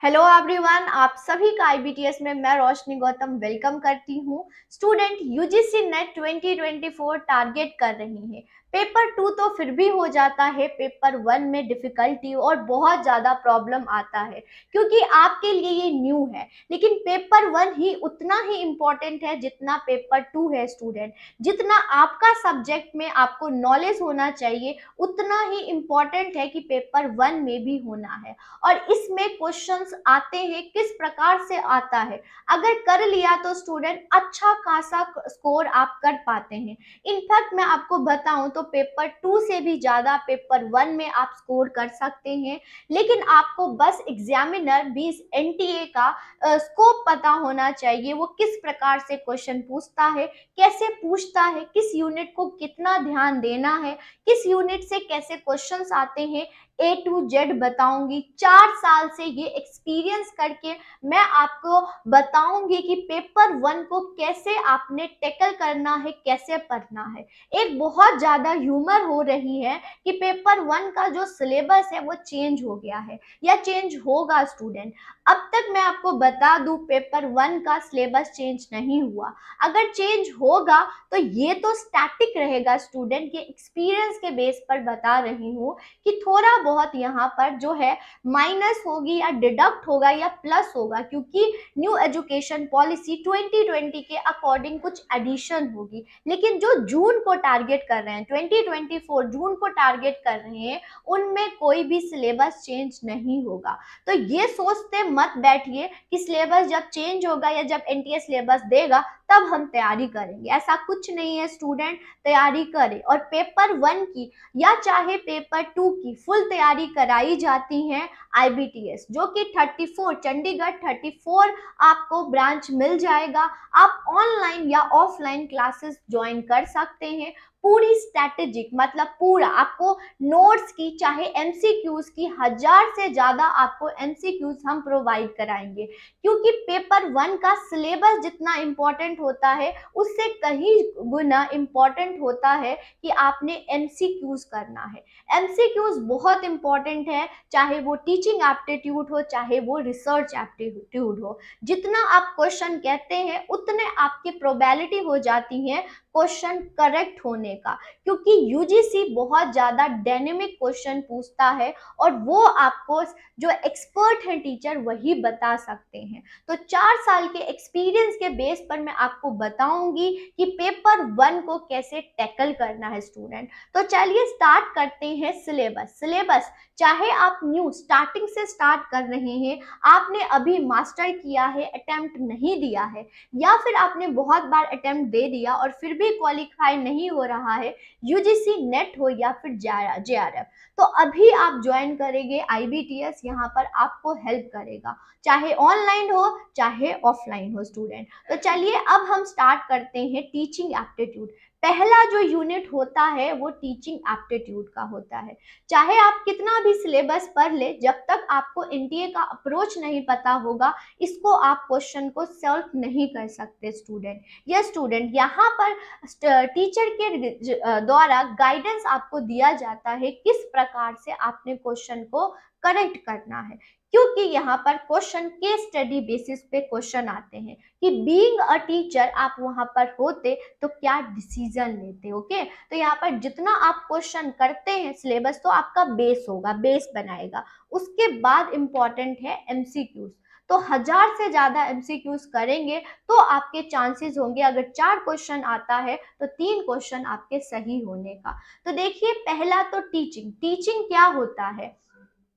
Hello everyone, आप सभी का आईबीटीएस में मैं रोशनी गौतम वेलकम करती हूँ। स्टूडेंट यूजीसी नेट 2024 टारगेट कर रही है। पेपर 2 तो फिर भी हो जाता है, पेपर 1 में डिफिकल्टी और बहुत ज़्यादा प्रॉब्लम आता है क्योंकि आपके लिए ये न्यू है। लेकिन पेपर 1 ही उतना ही इम्पोर्टेंट है जितना पेपर 2 है स्टूडेंट। जितना आपका सब्जेक्ट में आपको नॉलेज होना चाहिए उतना ही इम्पोर्टेंट है कि पेपर 1 में भी होना है। और इसमें क्वेश्चंस आते हैं, किस प्रकार से आता है। अगर कर लिया तो स्टूडेंट अच्छा खासा स्कोर आप कर पाते हैं। इनफैक्ट मैं आपको बताऊं तो पेपर 2 से भी ज़्यादा पेपर 1 में आप स्कोर कर सकते हैं। लेकिन आपको बस एग्जामिनर 20 एनटीए का स्कोप पता होना चाहिए, वो किस प्रकार से क्वेश्चन पूछता है, कैसे पूछता है, किस यूनिट को कितना ध्यान देना है, किस यूनिट से कैसे क्वेश्चंस आते हैं, ए टू जेड बताऊंगी। 4 साल से ये एक्सपीरियंस करके मैं आपको बताऊंगी कि पेपर 1 को कैसे आपने टैकल करना है, कैसे पढ़ना है। एक बहुत ज्यादा ह्यूमर हो रही है कि पेपर 1 का जो सिलेबस है वो चेंज हो गया है या चेंज होगा स्टूडेंट। अब तक मैं आपको बता दूं, पेपर 1 का सिलेबस चेंज नहीं हुआ। अगर चेंज होगा तो ये तो स्टैटिक रहेगा स्टूडेंट, ये एक्सपीरियंस के बेस पर बता रही हूँ कि थोड़ा बहुत यहाँ पर जो है माइनस होगी या डिडक्ट होगा या प्लस होगा, क्योंकि न्यू एजुकेशन पॉलिसी 2020 के अकॉर्डिंग कुछ एडिशन होगी। लेकिन जो जून को टारगेट कर रहे हैं, 2024 जून को टारगेट कर रहे हैं, उनमें कोई भी सिलेबस चेंज नहीं होगा। तो ये सोचते मत बैठिए कि सिलेबस जब चेंज होगा या जब एनटीए सिलेबस देगा तब हम तैयारी करेंगे। ऐसा कुछ नहीं है स्टूडेंट, तैयारी करें। और पेपर 1 की या चाहे पेपर 2 की फुल तैयारी कराई जाती है आईबीटीएस, जो कि 34 चंडीगढ़ 34 आपको ब्रांच मिल जाएगा। आप ऑनलाइन या ऑफलाइन क्लासेस ज्वाइन कर सकते हैं। पूरी स्ट्रैटेजिक मतलब पूरा आपको नोट्स की, चाहे एमसीक्यूज की, 1000 से ज्यादा आपको एमसीक्यूज हम प्रोवाइड कराएंगे। क्योंकि पेपर 1 का सिलेबस जितना इम्पोर्टेंट होता है उससे कहीं गुना इम्पोर्टेंट होता है कि आपने एमसीक्यूज करना है। एमसीक्यूज बहुत इंपॉर्टेंट है, चाहे वो टीचिंग एप्टीट्यूड हो, चाहे वो रिसर्च एप्टीट्यूड हो। जितना आप क्वेश्चन कहते हैं उतने आपकी प्रोबेबिलिटी हो जाती है क्वेश्चन करेक्ट होने का, क्योंकि यूजीसी बहुत ज्यादा डायनेमिक क्वेश्चन पूछता है और वो आपको जो एक्सपर्ट हैं टीचर वही बता सकते हैं। तो 4 साल के एक्सपीरियंस के बेस पर मैं आपको बताऊंगी कि पेपर 1 को कैसे टैकल करना है स्टूडेंट। तो चलिए स्टार्ट करते हैं सिलेबस चाहे आप न्यू स्टार्टिंग से स्टार्ट कर रहे हैं, आपने अभी मास्टर किया है, अटेम्प्ट नहीं दिया है, या फिर आपने बहुत बार अटेम्प्ट दे दिया और फिर भी क्वालिफाई नहीं हो रहा है, यूजीसी नेट हो या फिर जेआरएफ, तो अभी आप ज्वाइन करेंगे आईबीटीएस। यहाँ पर आपको हेल्प करेगा, चाहे ऑनलाइन हो चाहे ऑफलाइन हो स्टूडेंट। तो चलिए अब हम स्टार्ट करते हैं टीचिंग एप्टीट्यूड। पहला जो यूनिट होता है वो टीचिंग एप्टीट्यूड का होता है। चाहे आप कितना भी सिलेबस पढ़ ले, जब तक आपको एनटीए का अप्रोच नहीं पता होगा, इसको आप क्वेश्चन को सॉल्व नहीं कर सकते स्टूडेंट। ये स्टूडेंट यहाँ पर टीचर के द्वारा गाइडेंस आपको दिया जाता है किस प्रकार से आपने क्वेश्चन को करेक्ट करना है, क्योंकि यहाँ पर क्वेश्चन केस स्टडी बेसिस पे क्वेश्चन आते हैं कि बीइंग अ टीचर आप वहां पर होते तो क्या डिसीजन लेते। ओके, तो यहाँ पर जितना आप क्वेश्चन करते हैं, सिलेबस तो आपका बेस होगा, बेस बनाएगा। उसके बाद इंपॉर्टेंट है एमसीक्यूज। तो 1000 से ज्यादा एमसीक्यूज करेंगे तो आपके चांसेस होंगे, अगर 4 क्वेश्चन आता है तो 3 क्वेश्चन आपके सही होने का। तो देखिए, पहला तो टीचिंग क्या होता है।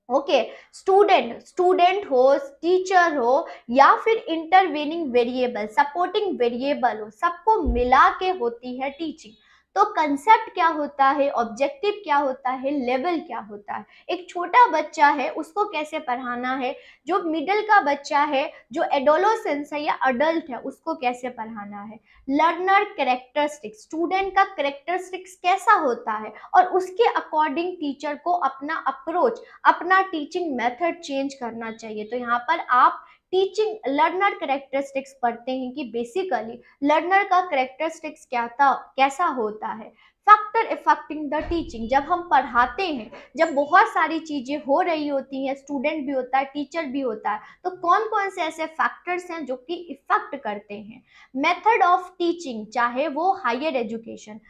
ओके, स्टूडेंट हो, टीचर हो या फिर इंटरवेनिंग वेरिएबल, सपोर्टिंग वेरिएबल हो, सबको मिला के होती है टीचिंग। तो कंसेप्ट क्या होता है, ऑब्जेक्टिव क्या होता है, लेवल क्या होता है, एक छोटा बच्चा है उसको कैसे पढ़ाना है, जो मिडिल का बच्चा है, जो एडोलोसेंस है या अडल्ट है उसको कैसे पढ़ाना है। लर्नर कैरेक्टरिस्टिक्स, स्टूडेंट का कैरेक्टरिस्टिक्स कैसा होता है, और उसके अकॉर्डिंग टीचर को अपना अप्रोच, अपना टीचिंग मेथड चेंज करना चाहिए। तो यहाँ पर आप टीचिंग लर्नर कैरेक्टरिस्टिक्स पढ़ते हैं कि बेसिकली लर्नर का कैरेक्टरिस्टिक्स क्या था, कैसा होता है। फैक्टर इफेक्टिंग द टीचिंग, जब हम पढ़ाते हैं, जब बहुत सारी चीजें हो रही होती हैं, स्टूडेंट भी होता है, टीचर भी होता है, तो कौन कौन से ऐसे फैक्टर्स हैं जो कि इफेक्ट करते हैं। मेथड ऑफ टीचिंग, चाहे वो हायर एजुकेशन,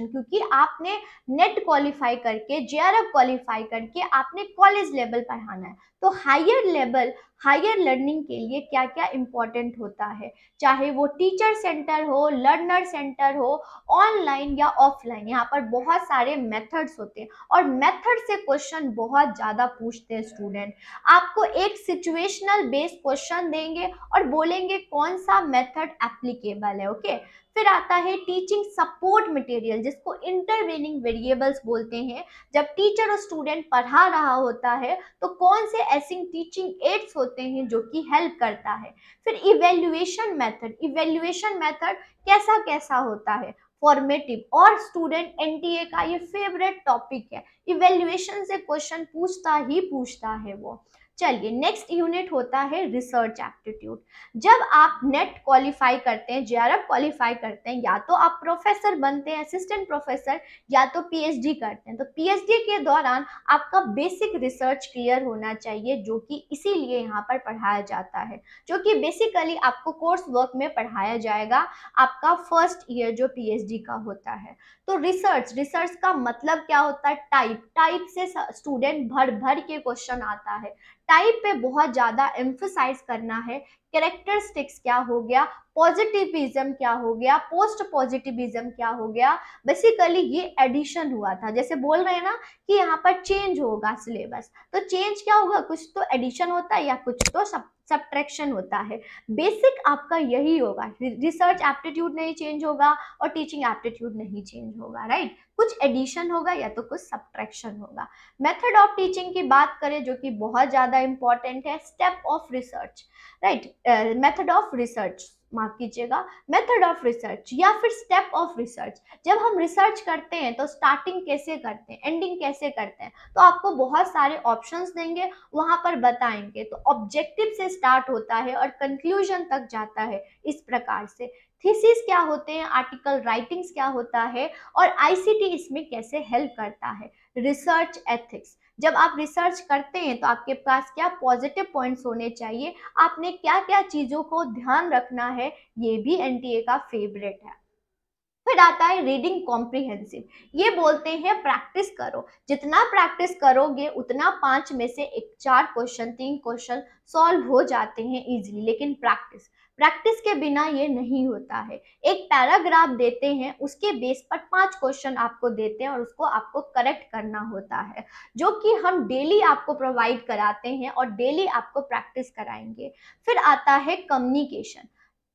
क्योंकि आपने नेट क्वालिफाई करके, जेआरएफ क्वालिफाई करके आपने कॉलेज लेवल पढ़ाना है, तो हायर लर्निंग के लिए क्या क्या इंपॉर्टेंट होता है, चाहे वो टीचर सेंटर हो, लर्नर सेंटर हो, ऑनलाइन या ऑफलाइन, यहाँ पर बहुत सारे मेथड्स होते हैं और मेथड से क्वेश्चन बहुत ज्यादा पूछते हैं स्टूडेंट। आपको एक सिचुएशनल बेस्ड क्वेश्चन देंगे और बोलेंगे कौन सा मेथड एप्लीकेबल है। ओके, फिर आता है टीचिंग सपोर्ट मटेरियल, जिसको इंटरवेनिंग वेरिएबल्स बोलते हैं। जब टीचर और स्टूडेंट पढ़ा रहा होता है तो कौन से ऐसे टीचिंग एड्स होते हैं जो कि हेल्प करता है। फिर इवेल्युएशन मेथड कैसा कैसा होता है, फॉर्मेटिव और स्टूडेंट एनटीए का ये फेवरेट टॉपिक है, इवेल्युएशन से क्वेश्चन पूछता है वो। चलिए, नेक्स्ट यूनिट होता है रिसर्च एप्टीट्यूड। जब आप नेट क्वालिफाई करते हैं, जेआरएफ क्वालिफाई करते हैं, या तो आप प्रोफेसर बनते हैं, असिस्टेंट प्रोफेसर, या तो पीएचडी करते हैं, तो पीएचडी के दौरान आपका बेसिक रिसर्च क्लियर होना चाहिए, जो कि इसीलिए यहाँ पर पढ़ाया जाता है, जो कि बेसिकली आपको कोर्स वर्क में पढ़ाया जाएगा आपका फर्स्ट ईयर जो पीएचडी का होता है। तो रिसर्च का मतलब क्या होता है, टाइप से स्टूडेंट भर भर के क्वेश्चन आता है, टाइप पे बहुत ज्यादा एम्फसाइज करना है। कैरेक्टरिस्टिक्स क्या हो गया, पॉजिटिविज्म क्या हो गया, पोस्ट पॉजिटिविज्म क्या हो गया, बेसिकली ये एडिशन हुआ था। जैसे बोल रहे हैं ना कि यहाँ पर चेंज होगा सिलेबस, तो चेंज क्या होगा, कुछ तो एडिशन होता है या कुछ तो सब्ट्रैक्शन होता है। बेसिक आपका यही होगा, रिसर्च एप्टीट्यूड नहीं चेंज होगा और टीचिंग एप्टीट्यूड नहीं चेंज होगा, राइट। कुछ एडिशन होगा या तो कुछ सब्ट्रैक्शन होगा। मेथड ऑफ टीचिंग की बात करें, जो कि बहुत ज्यादा इंपॉर्टेंट है, step of research, right, method of research, माफ कीजिएगा, मेथड ऑफ रिसर्च या फिर स्टेप ऑफ रिसर्च। जब हम रिसर्च करते हैं तो स्टार्टिंग कैसे करते हैं, एंडिंग कैसे करते हैं, तो आपको बहुत सारे ऑप्शंस देंगे, वहां पर बताएंगे। तो ऑब्जेक्टिव से स्टार्ट होता है और कंक्लूजन तक जाता है इस प्रकार से। थीसिस क्या होते हैं, आर्टिकल राइटिंग्स क्या होता है, और आईसीटी इसमें कैसे हेल्प करता है। रिसर्च एथिक्स, जब आप रिसर्च करते हैं तो आपके पास क्या पॉजिटिव पॉइंट्स होने चाहिए, आपने क्या क्या चीजों को ध्यान रखना है, ये भी एनटीए का फेवरेट है। फिर आता है रीडिंग कॉम्प्रिहेंसिव, ये बोलते हैं प्रैक्टिस करो, जितना प्रैक्टिस करोगे उतना 5 में से 4 क्वेश्चन 3 क्वेश्चन सॉल्व हो जाते हैं इजीली। लेकिन प्रैक्टिस के बिना ये नहीं होता है। एक पैराग्राफ देते हैं, उसके बेस पर 5 क्वेश्चन आपको देते हैं और उसको आपको करेक्ट करना होता है, जो कि हम डेली आपको प्रोवाइड कराते हैं और डेली आपको प्रैक्टिस कराएंगे। फिर आता है communication,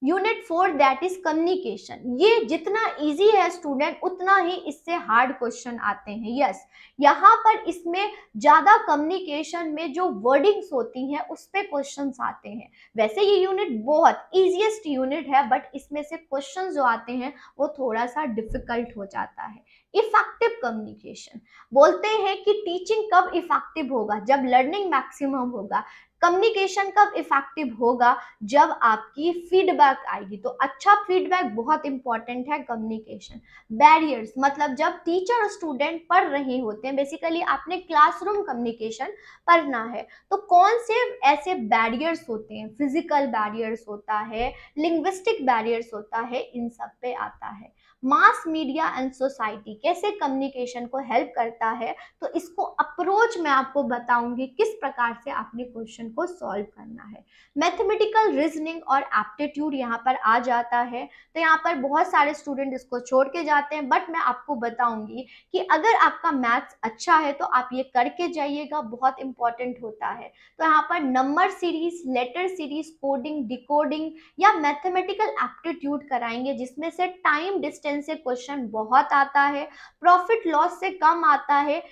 unit 4 that is communication. ये जितना इजी है स्टूडेंट, उतना ही इससे हार्ड क्वेश्चन आते हैं। यस, यहाँ पर इसमें ज्यादा कम्युनिकेशन में जो वर्डिंग्स होती हैं उस पे क्वेश्चंस आते हैं। वैसे ये यूनिट बहुत इजीएस्ट यूनिट है, बट इसमें से क्वेश्चंस जो आते हैं वो थोड़ा सा डिफिकल्ट हो जाता है। इफेक्टिव कम्युनिकेशन, बोलते हैं कि टीचिंग कब इफेक्टिव होगा, जब लर्निंग मैक्सिमम होगा। कम्युनिकेशन कब इफेक्टिव होगा, जब आपकी फीडबैक आएगी। तो अच्छा फीडबैक बहुत इंपॉर्टेंट है कम्युनिकेशन। बैरियर्स, मतलब जब टीचर और स्टूडेंट पढ़ रहे होते हैं, बेसिकली आपने क्लासरूम कम्युनिकेशन पढ़ना है, तो कौन से ऐसे बैरियर्स होते हैं, फिजिकल बैरियर्स होता है, लिंग्विस्टिक बैरियर्स होता है, इन सब पे आता है। मास मीडिया एंड सोसाइटी कैसे कम्युनिकेशन को हेल्प करता है, तो इसको अप्रोच मैं आपको बताऊंगी किस प्रकार से आपने क्वेश्चन को सॉल्व करना है। मैथमेटिकल रीजनिंग और एप्टीट्यूड यहाँ पर आ जाता है, तो यहाँ पर बहुत सारे स्टूडेंट इसको छोड़ के जाते हैं, बट मैं आपको बताऊंगी कि अगर आपका मैथ्स अच्छा है तो आप ये करके जाइएगा, बहुत इंपॉर्टेंट होता है। तो यहाँ पर number series, letter series, coding, decoding या मैथमेटिकल एप्टीट्यूड कराएंगे, जिसमें से टाइम डिस्टेंस से क्वेश्चन बहुत आता है, प्रॉफिट लॉस से कम आता है,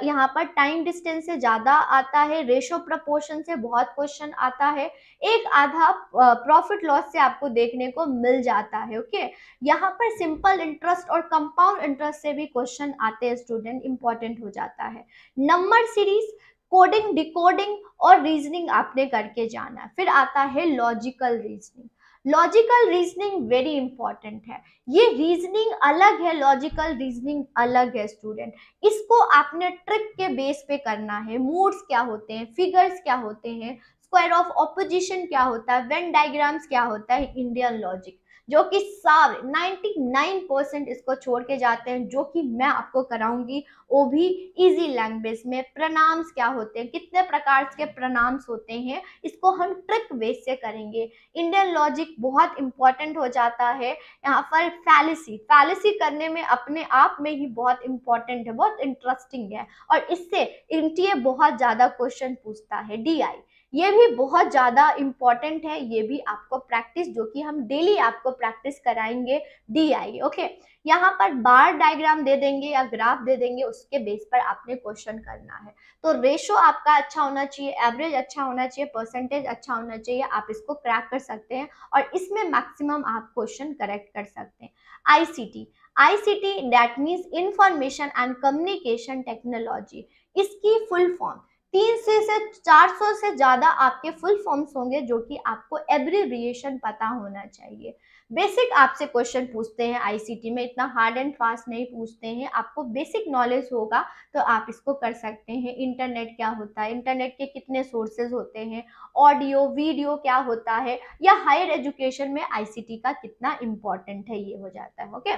यहाँ पर टाइम डिस्टेंस से ज्यादा आता है, रेशो प्रपोर्शन से बहुत क्वेश्चन आता है, एक आधा प्रॉफिट लॉस से आपको देखने को मिल जाता है। ओके, यहाँ पर सिंपल इंटरेस्ट और कंपाउंड इंटरेस्ट से भी क्वेश्चन आते हैं स्टूडेंट, इंपॉर्टेंट हो जाता है। नंबर सीरीज, कोडिंग, डिकोडिंग और रीजनिंग आपने करके जाना है। फिर आता है logical reasoning. Logical reasoning very important है। ये रीजनिंग अलग है, लॉजिकल रीजनिंग अलग है स्टूडेंट। इसको आपने ट्रिक के बेस पे करना है। मूड्स क्या होते हैं, फिगर्स क्या होते हैं, स्क्वायर ऑफ ऑपोजिशन क्या होता है, वेन डायग्राम्स क्या होता है, इंडियन लॉजिक, जो कि सारे 99% इसको छोड़ के जाते हैं, जो कि मैं आपको कराऊंगी, वो भी इजी लैंग्वेज में। प्रनाम्स क्या होते हैं, कितने प्रकार के प्रनाम्स होते हैं, इसको हम ट्रिक बेस से करेंगे। इंडियन लॉजिक बहुत इंपॉर्टेंट हो जाता है। यहाँ पर फैलिसी, फैलिसी करने में अपने आप में ही बहुत इंपॉर्टेंट है, बहुत इंटरेस्टिंग है, और इससे एनटीए बहुत ज्यादा क्वेश्चन पूछता है। डीआई, ये भी बहुत ज्यादा इंपॉर्टेंट है, ये भी आपको प्रैक्टिस, जो कि हम डेली आपको प्रैक्टिस कराएंगे। DI, okay. यहाँ पर बार डायग्राम दे देंगे या ग्राफ दे देंगे, उसके बेस पर आपने क्वेश्चन करना है। तो रेशो आपका अच्छा होना चाहिए, एवरेज अच्छा होना चाहिए, परसेंटेज अच्छा होना चाहिए, आप इसको क्रैक कर सकते हैं और इसमें मैक्सिमम आप क्वेश्चन करेक्ट कर सकते हैं। ICT, ICT that means information and communication technology, इसकी फुल फॉर्म 300 से 400 से ज्यादा आपके फुल फॉर्म्स होंगे, जो कि आपको एब्रिविएशन पता होना चाहिए। बेसिक आपसे क्वेश्चन पूछते हैं आईसीटी में, इतना हार्ड एंड फास्ट नहीं पूछते हैं, आपको बेसिक नॉलेज होगा तो आप इसको कर सकते हैं। इंटरनेट क्या होता है, इंटरनेट के कितने सोर्सेज होते हैं, ऑडियो वीडियो क्या होता है, या हायर एजुकेशन में आईसीटी का कितना इंपॉर्टेंट है, ये हो जाता है। ओके,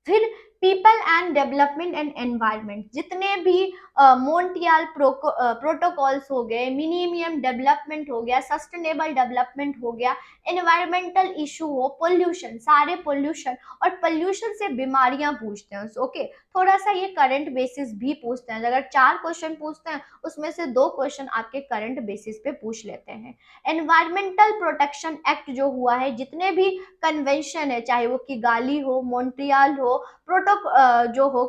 फिर people and development and environment, जितने भी मोन्ट्रियल प्रोटोकॉल्स हो गए, मिनिमम डेवलपमेंट हो गया, सस्टेनेबल डेवलपमेंट हो गया, एनवायरमेंटल इशू हो, पोल्यूशन, सारे पोल्यूशन, और पोल्यूशन से बीमारियां पूछते हैं। ओके, थोड़ा सा ये करंट बेसिस भी पूछते हैं, अगर 4 क्वेश्चन पूछते हैं उसमें से 2 क्वेश्चन आपके करंट बेसिस पे पूछ लेते हैं। एनवायरमेंटल प्रोटेक्शन एक्ट जो हुआ है, जितने भी कन्वेंशन है, चाहे वो किगाली हो, मॉन्ट्रियल हो, जो हो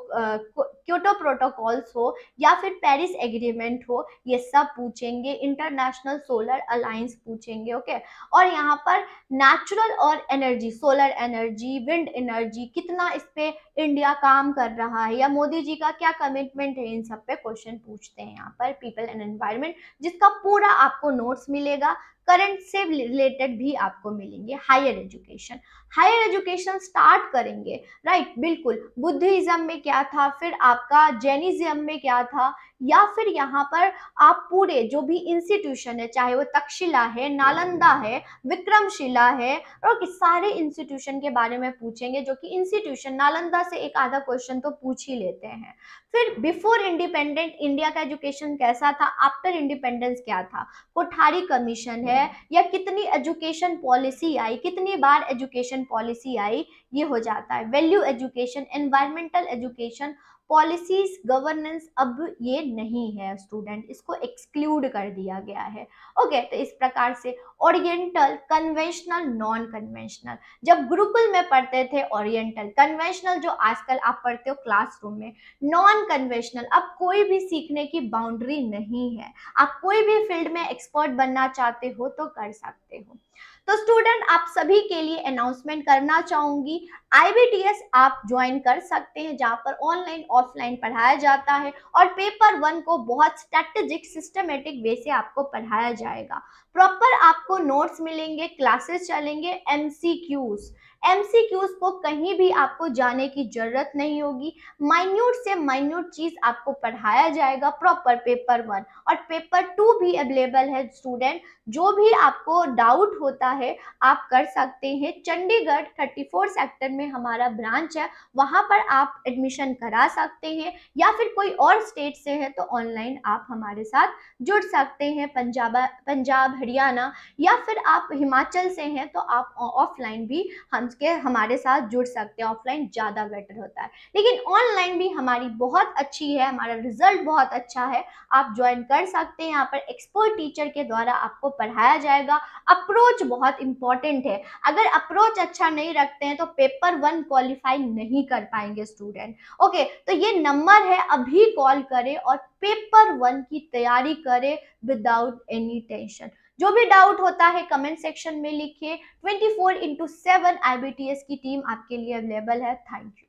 क्योटो प्रोटोकॉल्स हो, या फिर पेरिस एग्रीमेंट हो, ये सब पूछेंगे। इंटरनेशनल सोलर अलायंस पूछेंगे। ओके, और यहाँ पर नेचुरल और energy, solar energy, wind energy, कितना इस पे इंडिया काम कर रहा है, या मोदी जी का क्या कमिटमेंट है, इन सब पे क्वेश्चन पूछते हैं यहाँ पर। पीपल एंड एनवायरमेंट, जिसका पूरा आपको नोट्स मिलेगा, करंट से रिलेटेड भी आपको मिलेंगे। Higher education, higher education start करेंगे, राइट, बिल्कुल। बुद्धिज्म में क्या था, फिर आपका जैनिज्म में क्या था, या फिर यहाँ पर आप पूरे जो भी इंस्टीट्यूशन है, चाहे वो तक्षशिला है, नालंदा है, विक्रमशिला है, और सारे इंस्टीट्यूशन के बारे में पूछेंगे, जो कि इंस्टीट्यूशन नालंदा से एक आधा क्वेश्चन तो पूछ ही लेते हैं। फिर बिफोर इंडिपेंडेंट इंडिया का एजुकेशन कैसा था, आफ्टर इंडिपेंडेंस क्या था, कोठारी कमीशन है, या कितनी एजुकेशन पॉलिसी आई, कितनी बार एजुकेशन पॉलिसी आई, ये हो जाता है। Value education, environmental education policies, governance अब ये नहीं है स्टूडेंट, इसको एक्सक्लूड कर दिया गया है। ओके, तो इस प्रकार से ओरिएंटल, कन्वेंशनल, नॉन कन्वेंशनल, जब गुरुकुल में पढ़ते थे ओरिएंटल, कन्वेंशनल जो आजकल आप पढ़ते हो क्लासरूम में, नॉन कन्वेंशनल, अब कोई भी सीखने की बाउंड्री नहीं है, आप कोई भी फील्ड में एक्सपर्ट बनना चाहते हो तो कर सकते हो। तो स्टूडेंट, आप सभी के लिए अनाउंसमेंट करना चाहूंगी, आईबीटीएस आप ज्वाइन कर सकते हैं, जहां पर ऑनलाइन ऑफलाइन पढ़ाया जाता है, और पेपर 1 को बहुत स्ट्रेटेजिक सिस्टमेटिक वे से आपको पढ़ाया जाएगा। प्रॉपर आपको नोट्स मिलेंगे, क्लासेस चलेंगे, एमसीक्यूज, एमसीक्यूज को कहीं भी आपको जाने की जरूरत नहीं होगी, माइन्यूट से माइन्यूट चीज आपको पढ़ाया जाएगा प्रॉपर पेपर 1, और पेपर 2 भी अवेलेबल है स्टूडेंट। जो भी आपको डाउट होता है आप कर सकते हैं, चंडीगढ़ 34 सेक्टर में हमारा ब्रांच है, वहां पर आप एडमिशन करा सकते हैं, या फिर कोई और स्टेट से है तो ऑनलाइन आप हमारे साथ जुड़ सकते हैं, पंजाब हरियाणा, या फिर आप हिमाचल से हैं तो आप ऑफलाइन भी हमारे साथ जुड़ सकते हैं। ऑफलाइन ज़्यादा बेटर होता है, लेकिन ऑनलाइन भी हमारी बहुत अच्छी है, हमारा रिजल्ट बहुत अच्छा है, आप ज्वाइन कर सकते हैं। यहाँ पर एक्सपर्ट टीचर के द्वारा आपको पढ़ाया जाएगा। अप्रोच बहुत इंपॉर्टेंट है, अगर अप्रोच अच्छा नहीं रखते हैं तो पेपर 1 क्वालिफाई नहीं कर पाएंगे स्टूडेंट। ओके, तो ये नंबर है, अभी कॉल करें और पेपर 1 की तैयारी करें विदाउट एनी टेंशन। जो भी डाउट होता है कमेंट सेक्शन में लिखिए। 24/7 IBTS की टीम आपके लिए अवेलेबल है। Thank you.